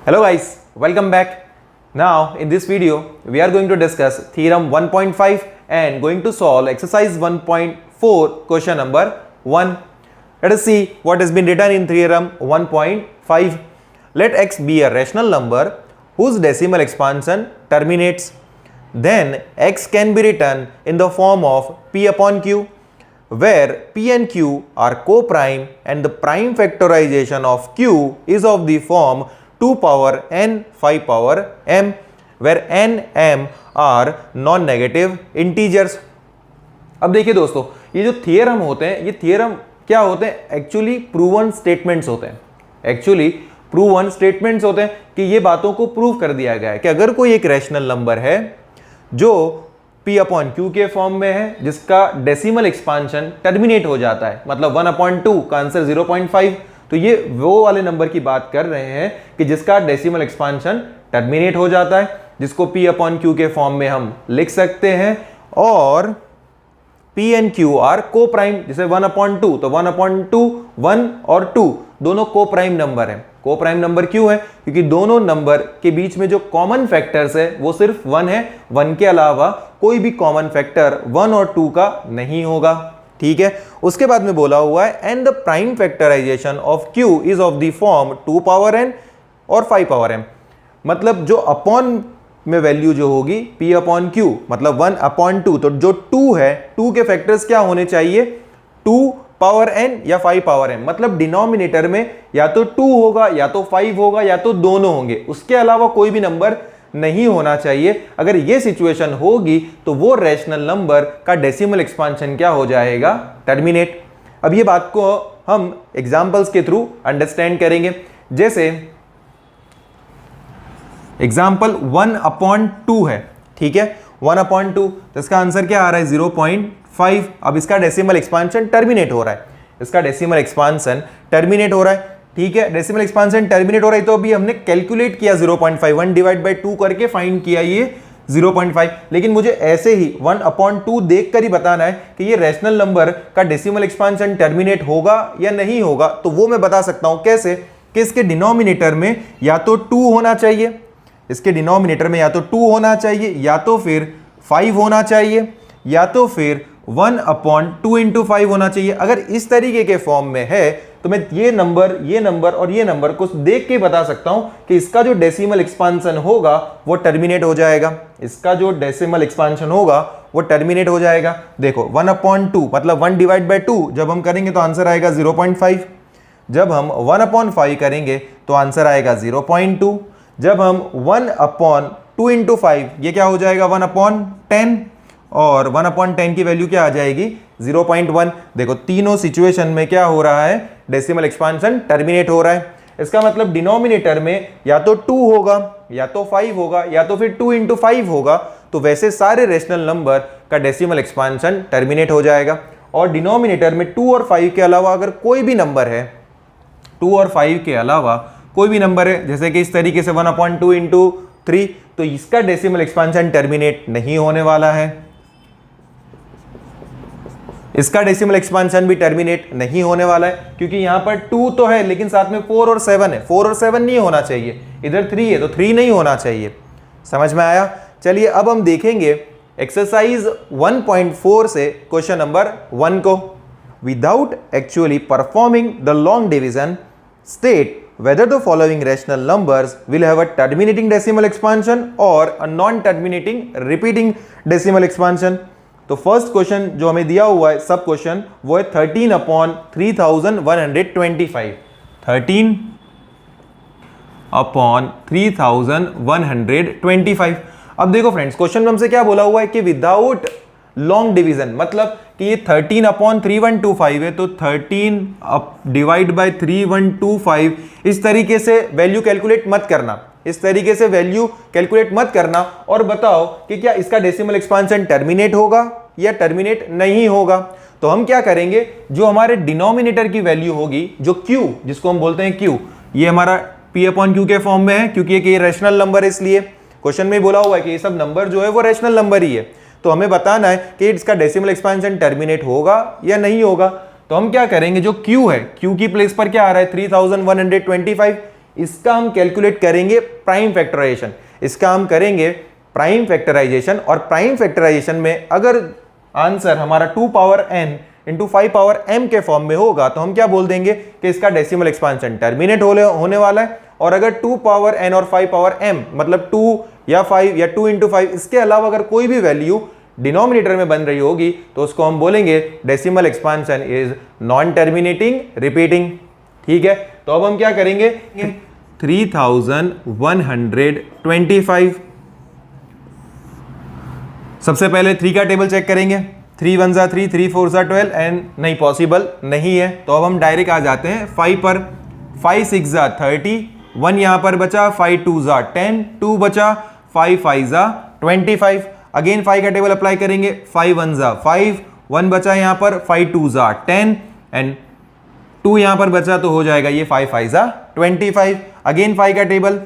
Hello guys, welcome back. Now in this video we are going to discuss theorem 1.5 and going to solve exercise 1.4 question number 1. Let us see what has been written in theorem 1.5. Let x be a rational number whose decimal expansion terminates. Then x can be written in the form of p upon q, where p and q are co-prime and the prime factorization of q is of the form 2 power n 5 power m, where n m are non-negative integers. अब देखिए दोस्तों, ये जो theorem होते हैं, ये theorem क्या होते हैं? एक्चुअली प्रूवन स्टेटमेंट्स होते हैं. एक्चुअली प्रूवन स्टेटमेंट्स होते हैं कि ये बातों को प्रूव कर दिया गया है कि अगर कोई एक रैशनल नंबर है जो p अपॉन q के फॉर्म में है, जिसका डेसिमल एक्सपांशन टर्मिनेट हो जाता है, मतलब 1/2 का आंसर 0.5, तो ये वो वाले नंबर की बात कर रहे हैं कि जिसका डेसिमल एक्सपांशन टर्मिनेट हो जाता है, जिसको p अपॉन q के फॉर्म में हम लिख सकते हैं. और p एंड q आर को प्राइम, जैसे 1/2, तो 1/2 1 और 2 दोनों को प्राइम नंबर है. को प्राइम नंबर क्यों है? क्योंकि दोनों नंबर के बीच में जो कॉमन फैक्टर्स है वो सिर्फ 1 है. 1 के अलावा कोई भी कॉमन फैक्टर 1 और 2 का नहीं होगा. ठीक है. उसके बाद में बोला हुआ है and the prime factorization of q is of the form 2 power n और 5 पावर m. मतलब जो अपॉन में वैल्यू जो होगी p अपॉन q, मतलब 1/2, तो जो 2 है, 2 के फैक्टर्स क्या होने चाहिए? 2 पावर n या 5 पावर m. मतलब डिनोमिनेटर में या तो 2 होगा या तो 5 होगा या तो दोनों होंगे, उसके अलावा कोई भी नंबर नहीं होना चाहिए. अगर ये सिचुएशन होगी तो वो रैशनल नंबर का डेसिमल एक्सपांशन क्या हो जाएगा? टर्मिनेट. अब ये बात को हम एग्जांपल्स के थ्रू अंडरस्टैंड करेंगे. जैसे एग्जांपल 1/2 है. ठीक है, 1/2, तो इसका आंसर क्या आ रहा है? 0.5. अब इसका डेसिमल एक्सपांशन टर्मिनेट हो रहा है. इसका डेसिमल एक्सपांशन टर्मिनेट हो रहा है. ठीक है, डेसिमल एक्सपांशन टर्मिनेट हो रहा है, तो अभी हमने कैलकुलेट किया 0.5, 1 डिवाइड बाई 2 करके फाइंड किया ये 0.5. लेकिन मुझे ऐसे ही 1/2 देखकर ही बताना है कि ये रैशनल नंबर का डेसिमल एक्सपांशन टर्मिनेट होगा या नहीं होगा. तो वो मैं बता सकता हूं कैसे? कि इसके डिनोमिनेटर में या तो 2 होना चाहिए, इसके डिनोमिनेटर में या तो 2 होना चाहिए, या तो फिर 5 होना चाहिए, या तो फिर 1/2 इंटू 5 होना चाहिए. अगर इस तरीके के फॉर्म में है तो मैं ये नंबर और ये नंबर को देख के बता सकता हूं कि इसका जो डेसिमल एक्सपांशन होगा वो टर्मिनेट हो जाएगा. इसका जो डेसिमल एक्सपांशन होगा वो टर्मिनेट हो जाएगा. देखो 1/2 मतलब 1 डिवाइड बाई 2 जब हम करेंगे तो आंसर आएगा 0.5. जब हम 1/5 करेंगे तो आंसर आएगा 0.2. जब हम 1/2 इंटू 5, ये क्या हो जाएगा? 1/10, और 1/10 की वैल्यू क्या आ जाएगी? 0.1. देखो तीनों सिचुएशन में क्या हो रहा है? डेसिमल एक्सपांशन टर्मिनेट हो रहा है. इसका मतलब डिनोमिनेटर में या तो 2 होगा या तो 5 होगा या तो फिर 2 इंटू 5 होगा. तो वैसे सारे रेशनल नंबर का डेसिमल एक्सपांशन टर्मिनेट हो जाएगा. और डिनोमिनेटर में 2 और 5 के अलावा अगर कोई भी नंबर है, 2 और 5 के अलावा कोई भी नंबर है, जैसे कि इस तरीके से 1/2 इंटू 3, तो इसका डेसिमल एक्सपांशन टर्मिनेट नहीं होने वाला है. इसका डेसिमल एक्सपांशन भी टर्मिनेट नहीं होने वाला है, क्योंकि यहां पर 2 तो है लेकिन साथ में 4 और 7 है. 4 और 7 नहीं होना चाहिए. इधर 3 है तो 3 नहीं होना चाहिए. समझ में आया? चलिए अब हम देखेंगे एक्सरसाइज 1.4 से क्वेश्चन नंबर 1 को. Without actually performing the long division, state whether the following rational numbers will have a terminating decimal expansion or a non-terminating repeating decimal expansion. तो फर्स्ट क्वेश्चन जो हमें दिया हुआ है, सब क्वेश्चन, वो है 13/3125. 13/3125. अब देखो फ्रेंड्स, क्वेश्चन में हमसे क्या बोला हुआ है कि विदाउट लॉन्ग डिवीजन, मतलब कि ये 13/3125 है, तो 13 डिवाइड बाय 3125. इस तरीके से वैल्यू कैलकुलेट मत करना, इस तरीके से वैल्यू कैलकुलेट मत करना, और बताओ कि क्या इसका डेसिमल एक्सपांशन टर्मिनेट होगा या टर्मिनेट नहीं होगा. तो हम क्या करेंगे, जो हमारे डिनोमिनेटर की वैल्यू होगी, जो q, जिसको हम बोलते हैं q, ये हमारा p/q के फॉर्म में है, क्योंकि ये रैशनल नंबर है, इसलिए क्वेश्चन में बोला हुआ है कि ये सब नंबर जो है वो रैशनल नंबर ही है. तो हमें बताना है कि इसका डेसिमल एक्सपांशन टर्मिनेट होगा या नहीं होगा. तो हम क्या करेंगे, जो Q है, Q की प्लेस पर क्या आ रहा है 3125, इसका हम कैलकुलेट करेंगे प्राइम फैक्टराइजेशन, इसका हम करेंगे प्राइम फैक्टराइजेशन। और प्राइम फैक्टराइजेशन में अगर आंसर हमारा 2 power n into 5 power m के फॉर्म में होगा तो हम क्या बोल देंगे कि इसका डेसिमल एक्सपांशन टर्मिनेट होने वाला है। और अगर 2 पावर n और 5 पावर m मतलब 2 या 5 या 2 इंटू 5 इसके अलावा अगर कोई भी वैल्यू डिनोमिनेटर में बन रही होगी तो उसको हम बोलेंगे decimal expansion is non terminating repeating. ठीक है, तो अब हम क्या करेंगे 3125। सबसे पहले 3 का टेबल चेक करेंगे। 3 1 जा 3, 3 4 जा 12 एंड नहीं पॉसिबल नहीं है, तो अब हम डायरेक्ट आ जाते हैं 5 पर। 5 6 जा 30, 1 यहां पर बचा, 5 2 जा 10, 2 बचा, 5 5 जा 25। अगेन 5 का टेबल अप्लाई करेंगे। 5 1 जा 5, 1 बचा यहां पर, 5 2 जा 10 एंड 2 यहां पर बचा तो हो जाएगा ये 5 5 जा 25। अगेन 5 का टेबल,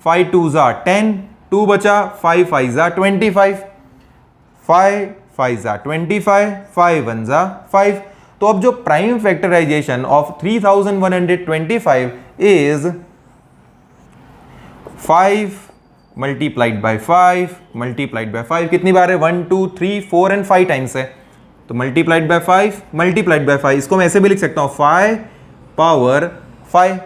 5 2 जा 10, 2 बचा, 5 5 जा 25, 5 5 जा 25, 5 1 जा 5। तो अब जो prime factorization of 3125 is 5 multiplied by 5 multiplied by 5 कितनी बार है 1 2 3 4 एंड 5 टाइम्स है, तो मल्टीप्लाइड बाय 5 मल्टीप्लाइड बाय 5 इसको मैं ऐसे भी लिख सकता हूं 5 पावर 5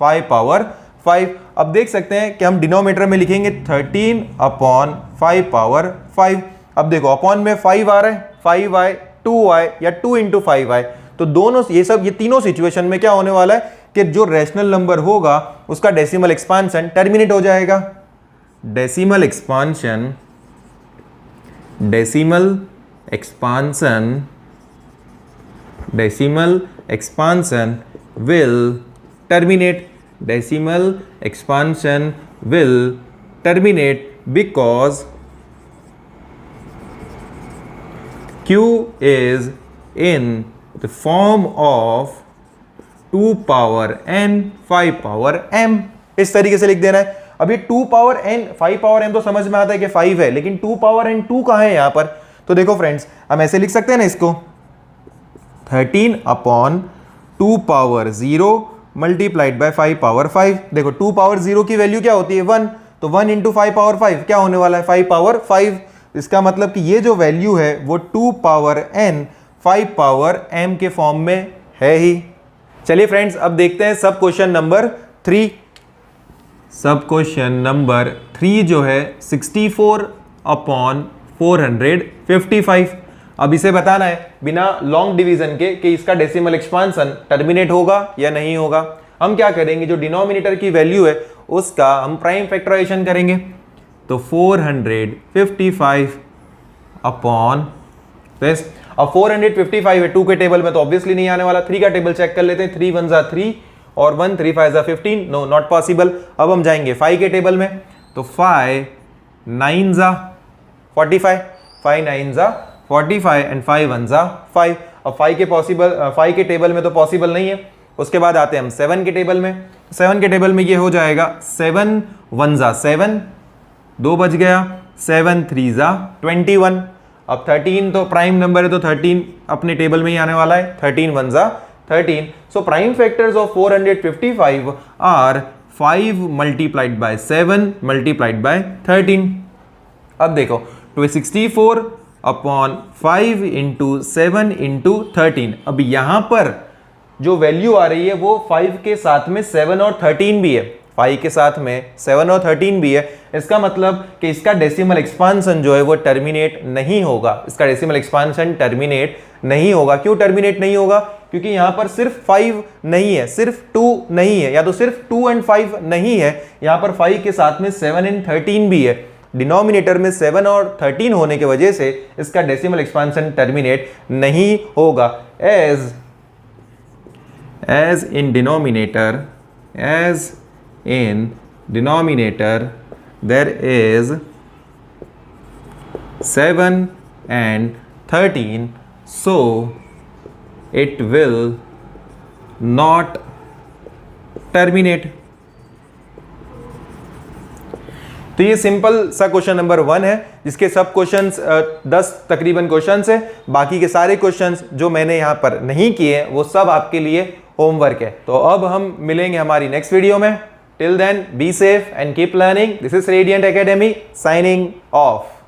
5 पावर 5। अब देख सकते हैं कि हम डिनोमिनेटर में लिखेंगे 13 अपॉन 5 पावर 5। अब देखो अपॉन में 5 आ रहा है, 5y 2y या 2 इंटू 5y, तो दोनों ये तीनों सिचुएशन में क्या होने वाला है कि जो रैशनल नंबर होगा उसका डेसिमल एक्सपांशन टर्मिनेट हो जाएगा। Decimal expansion will terminate, decimal expansion will terminate because q is in the form of 2 power n 5 power m। इस तरीके से लिख देना है। अब ये 2 पावर n 5 पावर m तो समझ में आता है कि 5 है, लेकिन 2 पावर n 2 कहां है यहां पर, तो देखो फ्रेंड्स हम ऐसे लिख सकते हैं ना इसको 13 upon 2 power 0 multiplied by 5 power 5। देखो 2 पावर 0 की वैल्यू क्या होती है 1, तो 1 इंटू 5 पावर 5 क्या होने वाला है 5 पावर 5। इसका मतलब कि ये जो वैल्यू है वो 2 पावर n 5 पावर m के फॉर्म में है ही। चलिए फ्रेंड्स अब देखते हैं सब क्वेश्चन नंबर 3। सब क्वेश्चन नंबर 3 जो है 64 अपॉन 455। अब इसे बताना है बिना लॉन्ग डिवीजन के कि इसका डेसिमल एक्सपांशन टर्मिनेट होगा या नहीं होगा। हम क्या करेंगे जो डिनोमिनेटर की वैल्यू है उसका हम प्राइम फैक्टराइजेशन करेंगे, तो 455 अपॉन दिस। अब 455 है 2 के टेबल में तो ऑब्वियसली नहीं आने वाला। 3 का टेबल चेक कर लेते हैं। 3 1 जा 3 और 1 3 5 जा 15, नो नॉट पॉसिबल। अब हम जाएंगे 5 के टेबल में, तो 5 9 जा 45, 5 9 जा 45 एंड 5 1 जा 5। अब 5 के टेबल में तो पॉसिबल नहीं है। उसके बाद आते हैं हम 7 के टेबल में। 7 के टेबल में ये हो जाएगा 7 1 जा 7, 2 बच गया, 7 3 जा 21। अब 13 तो प्राइम नंबर है तो 13 अपने टेबल में ही आने वाला है, 13 1 जा 13। So prime factors of 455 are 5 multiplied by 7 multiplied by 13। अब देखो 264 अपॉन 5 इंटू 7 इंटू 13। अब यहां पर जो वैल्यू आ रही है वो 5 के साथ में 7 और 13 भी है, 5 के साथ में 7 और 13 भी है। इसका मतलब कि इसका डेसिमल एक्सपांशन जो है वो टर्मिनेट नहीं होगा। इसका डेसिमल एक्सपांशन टर्मिनेट नहीं होगा। क्यों टर्मिनेट नहीं होगा? क्योंकि यहां पर सिर्फ 5 नहीं है, सिर्फ 2 नहीं है, या तो सिर्फ 2 एंड 5 नहीं है, यहां पर 5 के साथ में 7 एंड 13 भी है। डिनोमिनेटर में 7 और 13 होने की वजह से इसका डेसिमल एक्सपांशन टर्मिनेट नहीं होगा। as in denominator there is 7 and 13, so it will not terminate। तो ये सिंपल सा क्वेश्चन नंबर 1 है जिसके सब क्वेश्चंस 10 तकरीबन क्वेश्चंस है। बाकी के सारे क्वेश्चंस जो मैंने यहाँ पर नहीं किए वो सब आपके लिए होमवर्क है। तो अब हम मिलेंगे हमारी नेक्स्ट वीडियो में। Till then, be safe and keep learning. This is Radiant Academy signing off.